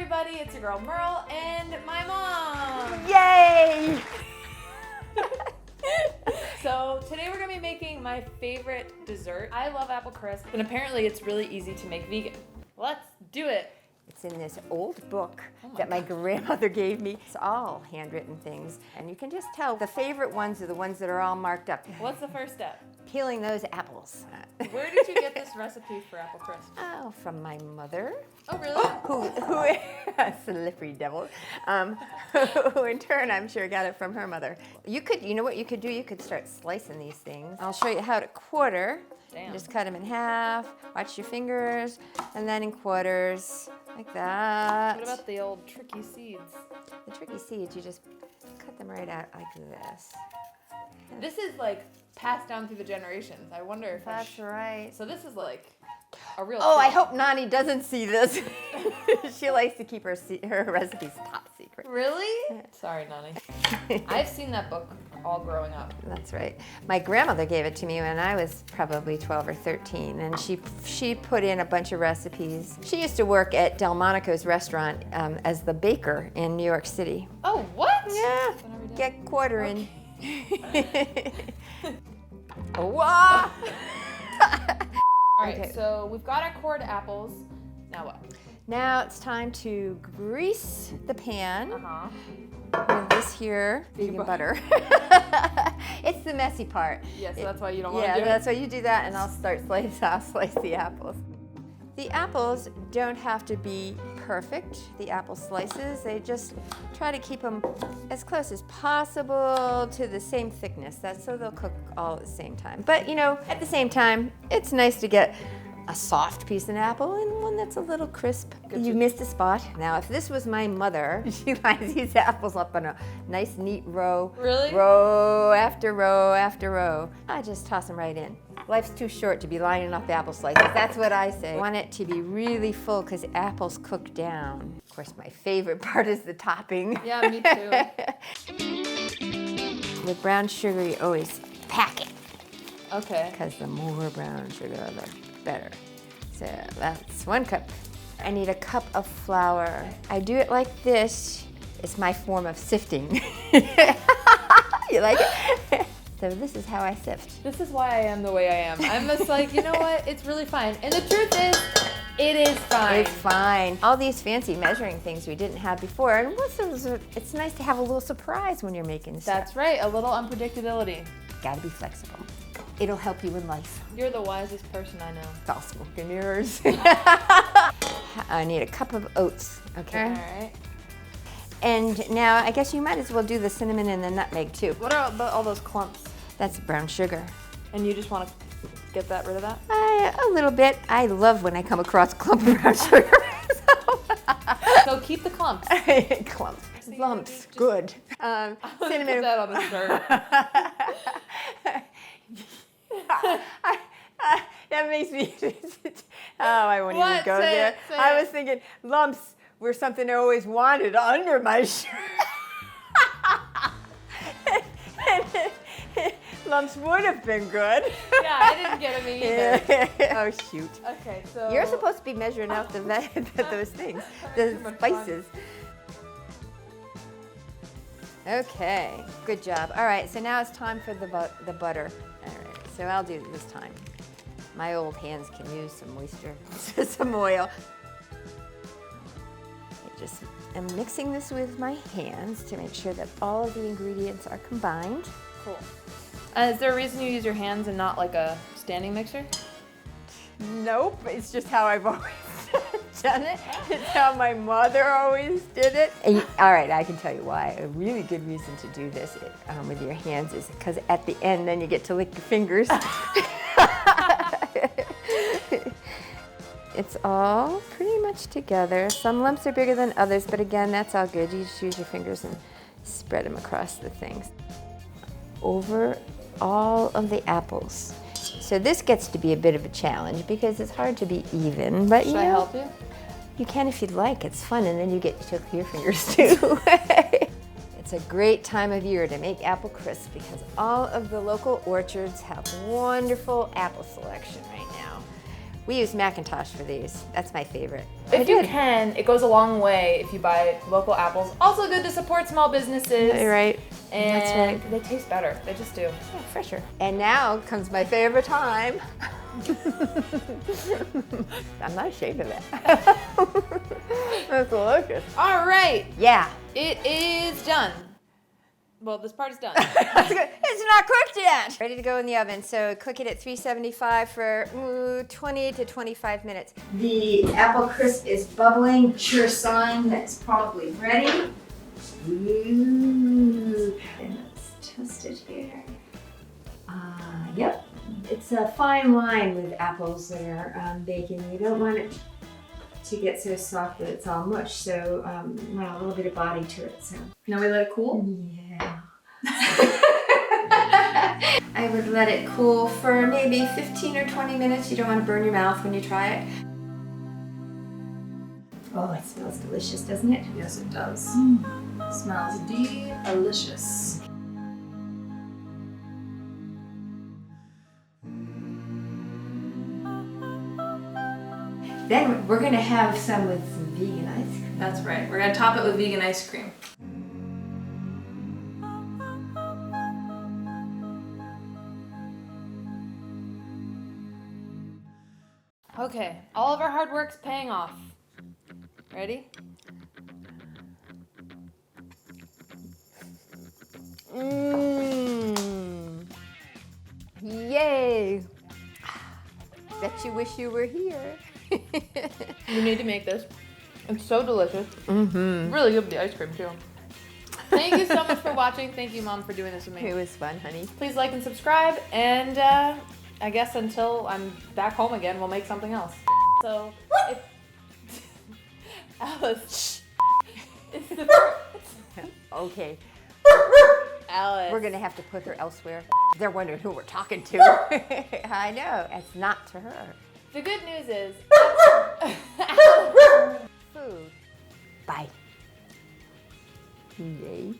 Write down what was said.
everybody, it's your girl Merle and my mom. Yay! So today we're gonna be making my favorite dessert. I love apple crisp, and apparently it's really easy to make vegan. Let's do it. It's in this old book that my grandmother gave me. It's all handwritten things, and you can just tell the favorite ones are the ones that are all marked up. What's the first step? Peeling those apples. Where did you get this recipe for apple crisp? Oh, from my mother. Oh, really? Who slippery devil, who in turn I'm sure got it from her mother. You know what you could do? You could start slicing these things. I'll show you how to quarter. Damn. Just cut them in half, watch your fingers, and then in quarters, like that. What about the old tricky seeds? The tricky seeds, you just cut them right out like this. This is like passed down through the generations. I wonder if That's right. So this is like a real Oh, I treat. hope Nani doesn't see this. She likes to keep her recipes top secret. Really? Sorry, Nani. I've seen that book all growing up. That's right. My grandmother gave it to me when I was probably 12 or 13, and she put in a bunch of recipes. She used to work at Delmonico's restaurant as the baker in New York City. Oh, what? Yeah, When are we done? get quartering. Wow! All right, Okay. so we've got our cored apples. Now what? Now it's time to grease the pan Uh-huh. with this here vegan butter. It's the messy part. Yeah, so that's why you don't want to Yeah, do that's it? why you do that, and I'll slice the apples. The apples don't have to be perfect, the apple slices. They just try to keep them as close as possible to the same thickness. That's so they'll cook all at the same time. But you know, at the same time, it's nice to get a soft piece of apple and one that's a little crisp. You missed a spot. Now, if this was my mother, she lines these apples up in a nice, neat row. Really? Row after row after row. I just toss them right in. Life's too short to be lining up apple slices. That's what I say. I want it to be really full because apples cook down. Of course, my favorite part is the topping. Yeah, me too. With brown sugar, you always pack it Okay. because the more brown sugar, the better. So that's 1 cup. I need a cup of flour. I do it like this. It's my form of sifting. You like it? So this is how I sift. This is why I am the way I am. I'm just like, you know what? It's really fine. And the truth is, it is fine. It's fine. All these fancy measuring things we didn't have before, and it's nice to have a little surprise when you're making stuff. That's right. A little unpredictability. Gotta be flexible. It'll help you in life. You're the wisest person I know. It's all smoke and mirrors. I need a cup of oats, okay? All right. And now I guess you might as well do the cinnamon and the nutmeg too. What are all those clumps? That's brown sugar. And you just want to get rid of that? A little bit. I love when I come across a clump of brown sugar. So keep the clumps. Clumps. Lumps. Good. Cinnamon. Cinnamon. Put that on the shirt. That makes me. Oh, I won't even What? go Say there. it, say I it. was thinking lumps were something I always wanted under my shirt. Lumps would have been good. Yeah, I didn't get them either. Oh shoot! Okay, so You're supposed to be measuring out those things, the Too much fun. spices. Okay, good job. All right, so now it's time for the butter. All right, so I'll do it this time. My old hands can use some moisture, some oil. I'm mixing this with my hands to make sure that all of the ingredients are combined. cool. Is there a reason you use your hands and not like a standing mixer? Nope, it's just how I've always done it. It's how my mother always did it. All right, I can tell you why. A really good reason to do this with your hands is because at the end, then you get to lick your fingers. It's all pretty much together. Some lumps are bigger than others, but again, that's all good. You just use your fingers and spread them across the things. Over all of the apples. So this gets to be a bit of a challenge because it's hard to be even, but Should I help you? You can if you'd like. It's fun, and then you get to cook your fingers too. It's a great time of year to make apple crisp because all of the local orchards have wonderful apple selection right now. We use Macintosh for these. That's my favorite. If you can, it goes a long way if you buy local apples. Also good to support small businesses. You're right. And That's right. they taste better. They just do. Yeah, fresher. And now comes my favorite time. I'm not ashamed of it. That's delicious. All right. Yeah. It is done. Well, this part is done. It's not cooked yet. Ready to go in the oven. So cook it at 375 for 20 to 25 minutes. The apple crisp is bubbling. Sure sign that it's probably ready. Ooh. And let's toast it here. Yep. It's a fine line with apples that are baking. You don't want it to get so soft that it's all mush. So you want a little bit of body to it. So Now we let it cool? yeah. I would let it cool for maybe 15 or 20 minutes. You don't want to burn your mouth when you try it. Oh, it smells delicious, doesn't it? Yes, it does. Smells delicious. Then we're going to have some with some vegan ice cream. That's right. We're gonna top it with vegan ice cream. Okay, all of our hard work's paying off. Ready? Mmm. Yay. Bet you wish you were here. You need to make this. It's so delicious. Mm-hmm. Really good with the ice cream too. Thank you so much for watching. Thank you, Mom, for doing this with me. It was fun, honey. Please like and subscribe, and I guess until I'm back home again, we'll make something else. So, if Alice is the first. Okay. Alice. We're going to have to put her elsewhere. They're wondering who we're talking to. I know. It's not to her. The good news is. Food. Bye. Yay.